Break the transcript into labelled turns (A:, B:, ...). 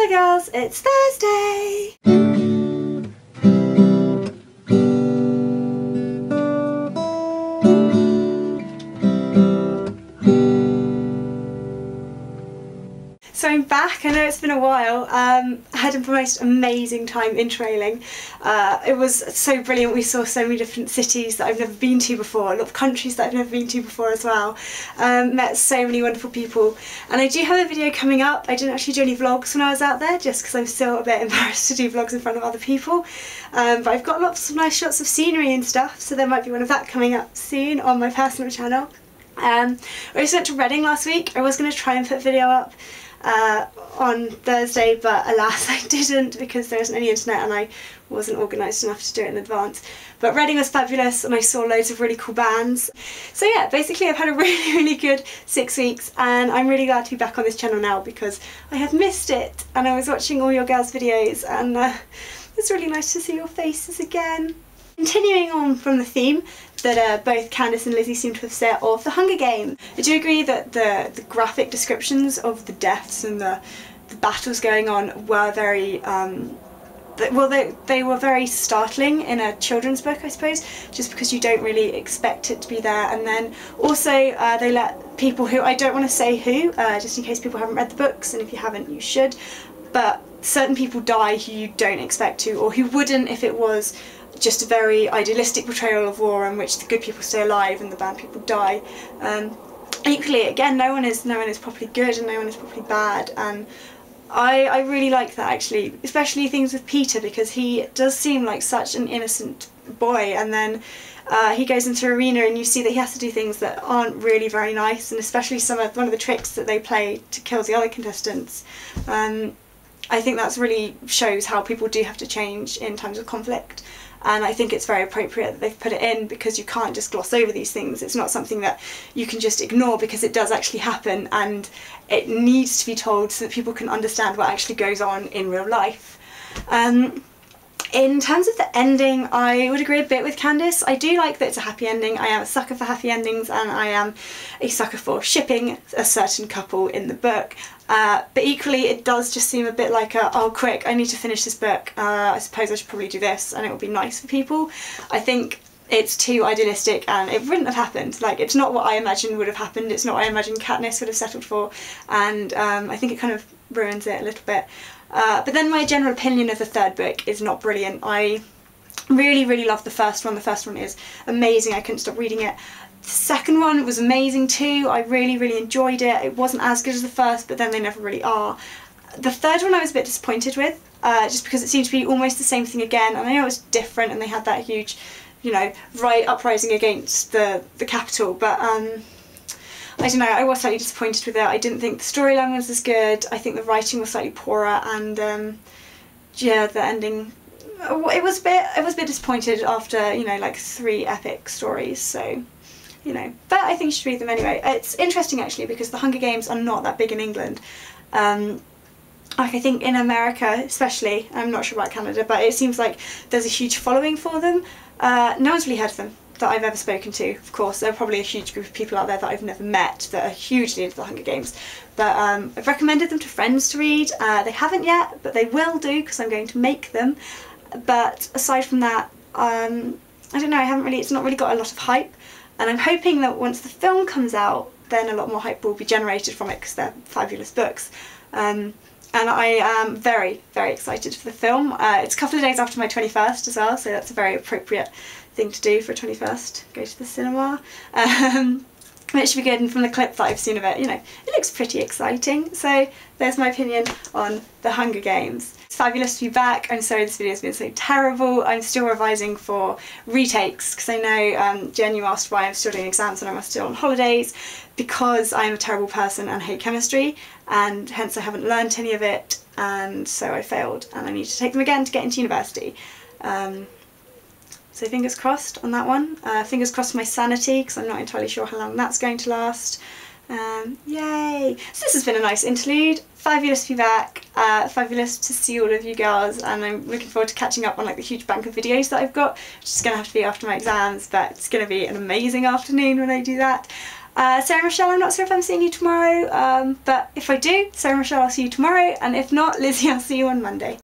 A: Hi girls, it's Thursday! So I'm back. I know it's been a while. I had the most amazing time intrailing. It was so brilliant. We saw so many different cities that I've never been to before, a lot of countries that I've never been to before as well. Met so many wonderful people, and I do have a video coming up. I didn't actually do any vlogs when I was out there just because I'm still a bit embarrassed to do vlogs in front of other people, but I've got lots of nice shots of scenery and stuff, so there might be one of that coming up soon on my personal channel. I also went to Reading last week. I was going to try and put a video up on Thursday, but alas I didn't because there isn't any internet and I wasn't organised enough to do it in advance. But Reading was fabulous and I saw loads of really cool bands. So yeah, basically I've had a really good 6 weeks and I'm really glad to be back on this channel now because I have missed it, and I was watching all your girls' videos and it's really nice to see your faces again. Continuing on from the theme that both Candice and Lizzie seem to have set of the Hunger Games, I do agree that the graphic descriptions of the deaths and the battles going on were very, well, they were very startling in a children's book, I suppose, just because you don't really expect it to be there. And then also they let people who, I don't want to say who, just in case people haven't read the books, and if you haven't you should, but certain people die who you don't expect to, or who wouldn't if it was just a very idealistic portrayal of war in which the good people stay alive and the bad people die. Equally, again, no one is properly good and no one is properly bad, and I really like that actually, especially things with Peter, because he does seem like such an innocent boy, and then he goes into arena and you see that he has to do things that aren't really very nice, and especially one of the tricks that they play to kill the other contestants. I think that's really shows how people do have to change in times of conflict, and I think it's very appropriate that they've put it in because you can't just gloss over these things. It's not something that you can just ignore because it does actually happen, and it needs to be told so that people can understand what actually goes on in real life. In terms of the ending, I would agree a bit with Candice. I do like that it's a happy ending. I am a sucker for happy endings, and I am a sucker for shipping a certain couple in the book. But equally it does just seem a bit like oh quick, I need to finish this book, I suppose I should probably do this and it will be nice for people. I think it's too idealistic and it wouldn't have happened. Like, it's not what I imagined would have happened, it's not what I imagined Katniss would have settled for, and I think it kind of ruins it a little bit. But then my general opinion of the third book is not brilliant. I really loved the first one. The first one is amazing, I couldn't stop reading it. The second one was amazing too. I really enjoyed it. It wasn't as good as the first, but then they never really are. The third one I was a bit disappointed with, just because it seemed to be almost the same thing again, and I know it was different and they had that huge, you know, uprising against the capital, but I don't know, I was slightly disappointed with it. I didn't think the storyline was as good. I think the writing was slightly poorer, and yeah, the ending, I was a bit disappointed after, you know, like 3 epic stories, so you know, but I think you should read them anyway. It's interesting actually because the Hunger Games are not that big in England. Like, I think in America especially, I'm not sure about Canada, but it seems like there's a huge following for them. No one's really heard of them that I've ever spoken to. Of course, there are probably a huge group of people out there that I've never met that are hugely into the Hunger Games, but I've recommended them to friends to read. They haven't yet, but they will do because I'm going to make them. But aside from that, I don't know, it's not really got a lot of hype. And I'm hoping that once the film comes out, then a lot more hype will be generated from it because they're fabulous books. And I am very excited for the film. It's a couple of days after my 21st as well, so that's a very appropriate thing to do for a 21st, go to the cinema. It should be good, and from the clip that I've seen of it, you know, it looks pretty exciting. So there's my opinion on the Hunger Games. It's fabulous to be back. I'm sorry this video has been so terrible. I'm still revising for retakes because I know Jen, you asked why I'm still doing exams and I'm still on holidays, because I'm a terrible person and hate chemistry, and hence I haven't learnt any of it, and so I failed and I need to take them again to get into university. So fingers crossed on that one. Fingers crossed for my sanity because I'm not entirely sure how long that's going to last. Yay! So this has been a nice interlude. Fabulous to be back. Fabulous to see all of you girls, and I'm looking forward to catching up on like the huge bank of videos that I've got, which is going to have to be after my exams, but it's going to be an amazing afternoon when I do that. Sarah and Michelle, I'm not sure if I'm seeing you tomorrow, but if I do, Sarah and Michelle, I'll see you tomorrow, and if not, Lizzie, I'll see you on Monday.